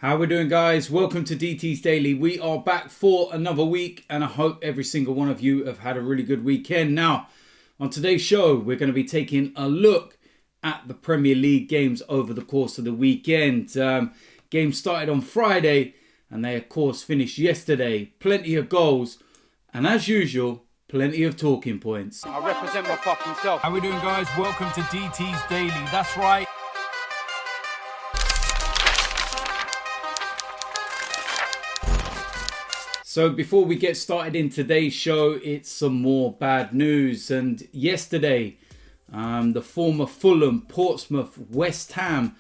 How we doing, guys? Welcome to DT's Daily. We are back for another week and I hope every single one of you have had a really good weekend. Now, on today's show, we're going to be taking a look at the Premier League games over the course of the weekend. Games started on Friday and they, of course, finished yesterday. Plenty of goals and, as usual, plenty of talking points. I represent my fucking self. How we doing, guys? Welcome to DT's Daily. That's right. So before we get started in today's show, it's some more bad news. And yesterday, the former Fulham, Portsmouth, West Ham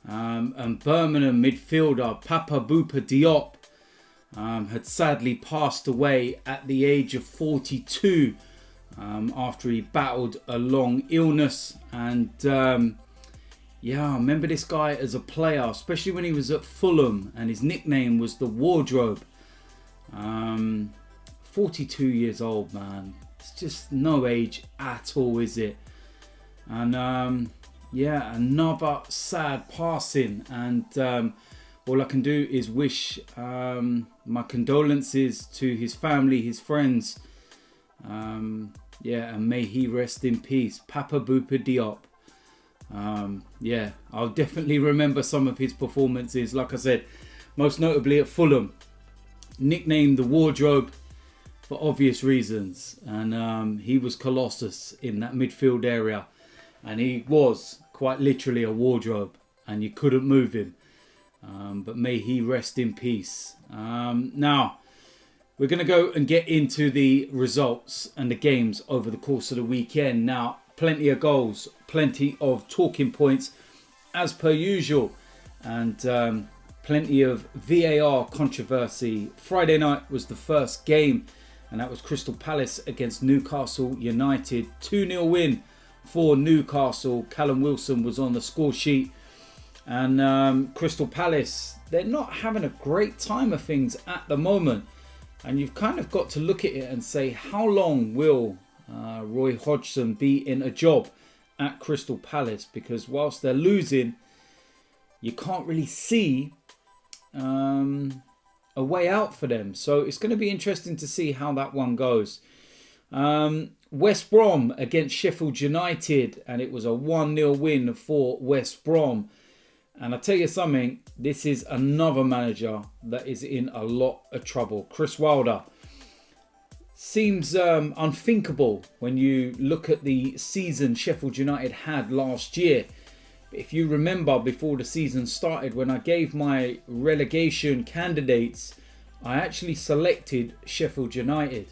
and Birmingham midfielder Papa Boupa Diop had sadly passed away at the age of 42 after he battled a long illness. And I remember this guy as a player, especially when he was at Fulham and his nickname was the Wardrobe. 42 years old, man. It's just no age at all, is it? And another sad passing. And all I can do is wish my condolences to his family, his friends. And may he rest in peace. Papa Boupa Diop. I'll definitely remember some of his performances. Like I said, most notably at Fulham. Nicknamed the Wardrobe for obvious reasons, and he was Colossus in that midfield area, and he was quite literally a wardrobe and you couldn't move him, but may he rest in peace. Now we're going to go and get into the results and the games over the course of the weekend. Now, plenty of goals, plenty of talking points as per usual, and plenty of VAR controversy. Friday night was the first game, and that was Crystal Palace against Newcastle United. 2-0 win for Newcastle. Callum Wilson was on the score sheet. And Crystal Palace, they're not having a great time of things at the moment. And you've kind of got to look at it and say, how long will Roy Hodgson be in a job at Crystal Palace? Because whilst they're losing, you can't really see a way out for them. So it's going to be interesting to see how that one goes. West Brom against Sheffield United, and it was a 1-0 win for West Brom. And I tell you something, this is another manager that is in a lot of trouble. Chris Wilder seems unthinkable when you look at the season Sheffield United had last year. If you remember, before the season started, when I gave my relegation candidates, I actually selected Sheffield United.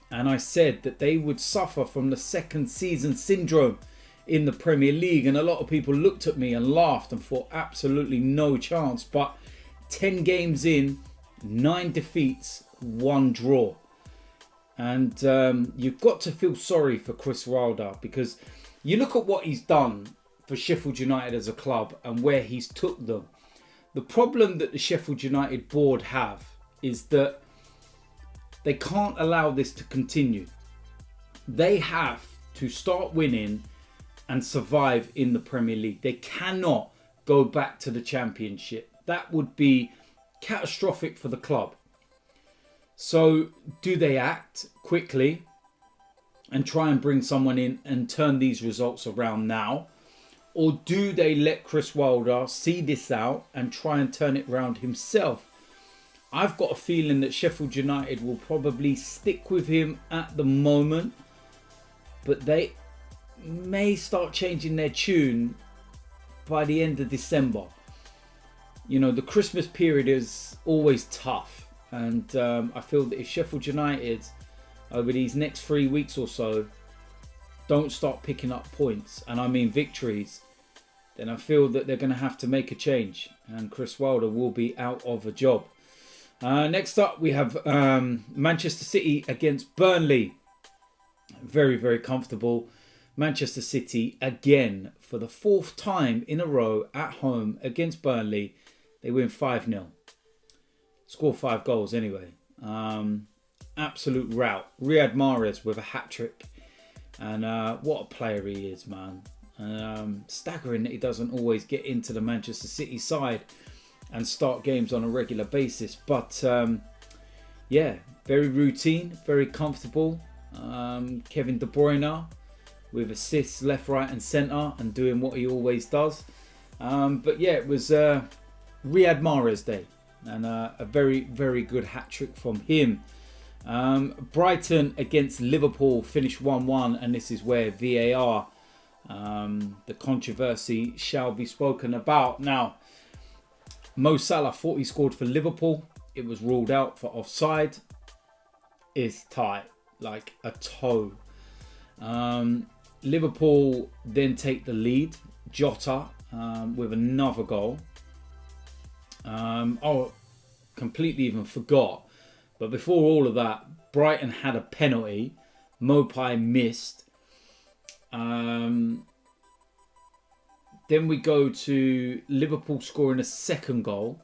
And I said that they would suffer from the second season syndrome in the Premier League. And a lot of people looked at me and laughed and thought absolutely no chance. But 10 games in, 9 defeats, 1 draw. And you've got to feel sorry for Chris Wilder, because you look at what he's done for Sheffield United as a club and where he's took them. The problem that the Sheffield United board have is that they can't allow this to continue. They have to start winning and survive in the Premier League. They cannot go back to the Championship. That would be catastrophic for the club. So do they act quickly and try and bring someone in and turn these results around now? Or do they let Chris Wilder see this out and try and turn it around himself? I've got a feeling that Sheffield United will probably stick with him at the moment, but they may start changing their tune by the end of December. You know, the Christmas period is always tough, and I feel that if Sheffield United over these next 3 weeks or so don't start picking up points, and I mean victories, then I feel that they're going to have to make a change and Chris Wilder will be out of a job. Next up, we have Manchester City against Burnley. Very, very comfortable. Manchester City, again, for the 4th time in a row at home against Burnley, they win 5-0. Score 5 goals anyway. Absolute rout. Riyad Mahrez with a hat-trick. And what a player he is, man. Staggering that he doesn't always get into the Manchester City side. and start games on a regular basis. But yeah, very routine, very comfortable. Kevin De Bruyne with assists left, right and centre and doing what he always does. But yeah, it was Riyad Mahrez Day, and a very, very good hat-trick from him. Brighton against Liverpool finished 1-1, and this is where VAR, the controversy shall be spoken about. Now, Mo Salah thought he scored for Liverpool. It was ruled out for offside. It's tight, like a toe. Liverpool then take the lead. Jota with another goal. Completely even forgot. But before all of that, Brighton had a penalty. Mopai missed. Then we go to Liverpool scoring a second goal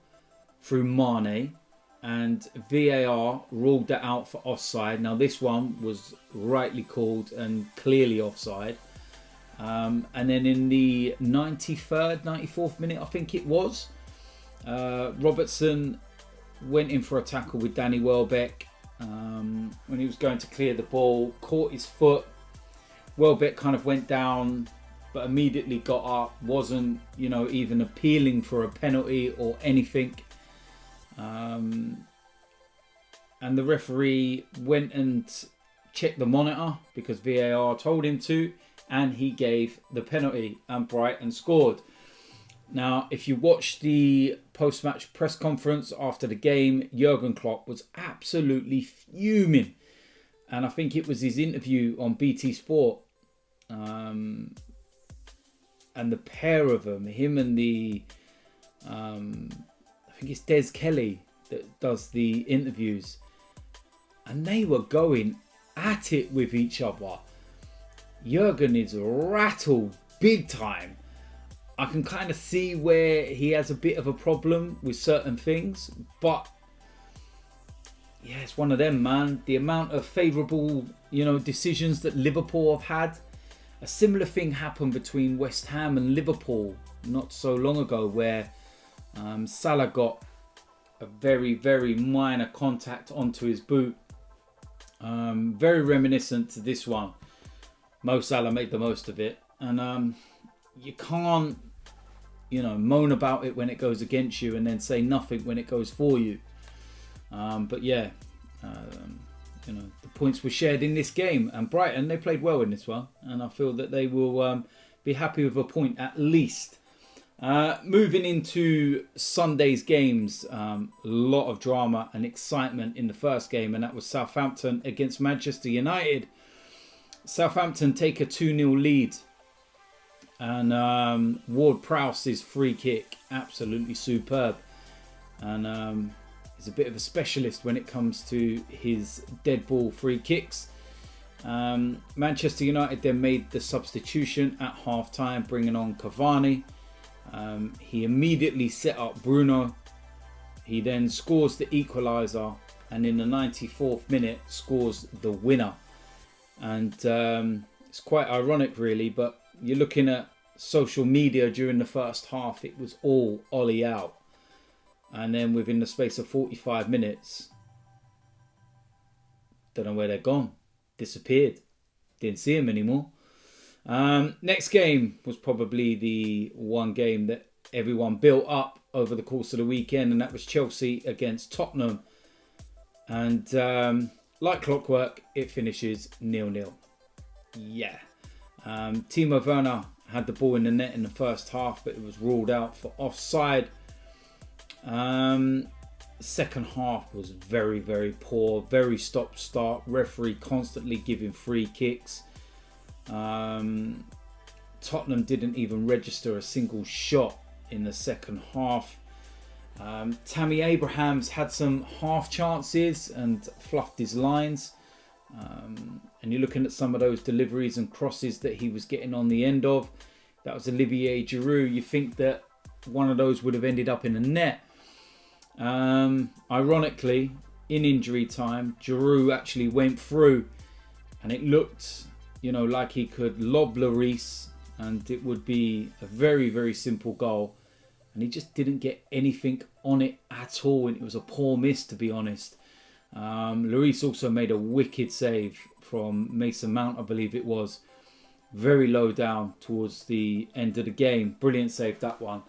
through Mane. And VAR ruled that out for offside. Now this one was rightly called and clearly offside. And then in the 93rd, 94th minute, I think it was, Robertson went in for a tackle with Danny Welbeck. When he was going to clear the ball, caught his foot. Welbeck kind of went down, but immediately got up. Wasn't, even appealing for a penalty or anything. And the referee went and checked the monitor because VAR told him to, and he gave the penalty, and Brighton scored. Now, if you watch the post-match press conference after the game, Jurgen Klopp was absolutely fuming. And I think it was his interview on BT Sport. And the pair of them, him and the, I think it's Des Kelly that does the interviews. And they were going at it with each other. Jurgen is rattled big time. I can kind of see where he has a bit of a problem with certain things, but yeah, it's one of them, man. The amount of favourable, decisions that Liverpool have had. A similar thing happened between West Ham and Liverpool not so long ago, where Salah got a very, very minor contact onto his boot. Very reminiscent to this one. Mo Salah made the most of it, and you can't, moan about it when it goes against you and then say nothing when it goes for you. But yeah, the points were shared in this game, and Brighton, they played well in this one, and I feel that they will be happy with a point at least. Moving into Sunday's games, a lot of drama and excitement in the first game, and that was Southampton against Manchester United. Southampton take a 2-0 lead, and Ward-Prowse's free kick, absolutely superb, and he's a bit of a specialist when it comes to his dead ball free kicks. Manchester United then made the substitution at half time, bringing on Cavani. He immediately set up Bruno. He then scores the equaliser, and in the 94th minute scores the winner. And it's quite ironic, really, but you're looking at social media during the first half, it was all Ollie out. And then within the space of 45 minutes, don't know where they're gone. Disappeared. Didn't see him anymore. Next game was probably the one game that everyone built up over the course of the weekend, and that was Chelsea against Tottenham. And like clockwork, it finishes 0-0. Yeah. Timo Werner had the ball in the net in the first half, but it was ruled out for offside. Second half was very, very poor. Very stop-start. Referee constantly giving free kicks. Tottenham didn't even register a single shot in the second half. Tammy Abrahams had some half chances and fluffed his lines. And you're looking at some of those deliveries and crosses that he was getting on the end of. That was Olivier Giroud. You think that one of those would have ended up in the net. Ironically, in injury time, Giroud actually went through, and it looked, like he could lob Lloris, and it would be a very, very simple goal. and he just didn't get anything on it at all, and it was a poor miss, to be honest. Luiz also made a wicked save from Mason Mount, I believe it was, very low down towards the end of the game. Brilliant save, that one.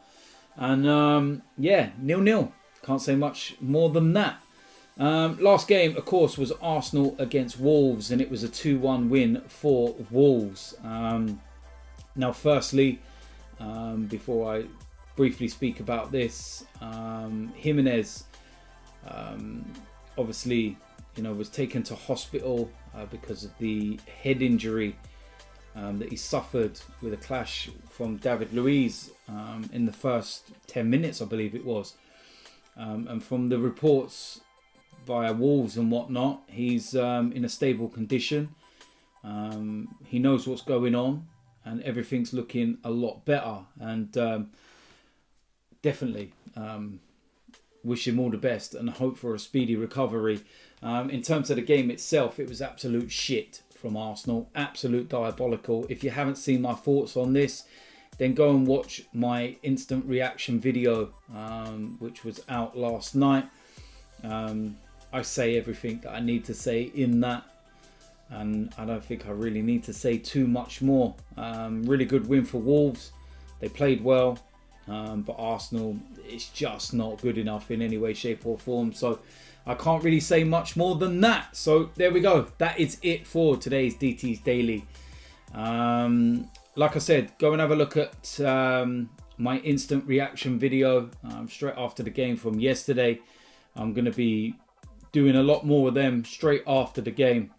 And yeah, 0-0. Can't say much more than that. Last game, of course, was Arsenal against Wolves, and it was a 2-1 win for Wolves. Now, firstly, before I briefly speak about this, Jimenez obviously, was taken to hospital because of the head injury that he suffered with a clash from David Luiz in the first 10 minutes, I believe it was. And from the reports via Wolves and whatnot, he's in a stable condition. He knows what's going on, and everything's looking a lot better. And definitely wish him all the best and hope for a speedy recovery. In terms of the game itself, it was absolute shit from Arsenal. Absolute diabolical. If you haven't seen my thoughts on this, then go and watch my instant reaction video, which was out last night. I say everything that I need to say in that, and I don't think I really need to say too much more. Really good win for Wolves. They played well, but Arsenal, it's just not good enough in any way, shape or form. So I can't really say much more than that. So there we go. That is it for today's DT's Daily. Like I said, go and have a look at my instant reaction video straight after the game from yesterday. I'm going to be doing a lot more of them straight after the game.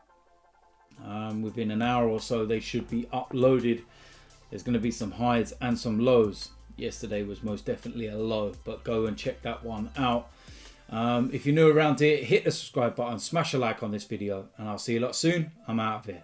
Within an hour or so, they should be uploaded. There's going to be some highs and some lows. Yesterday was most definitely a low, but go and check that one out. If you're new around here, hit the subscribe button, smash a like on this video, and I'll see you lot soon. I'm out of here.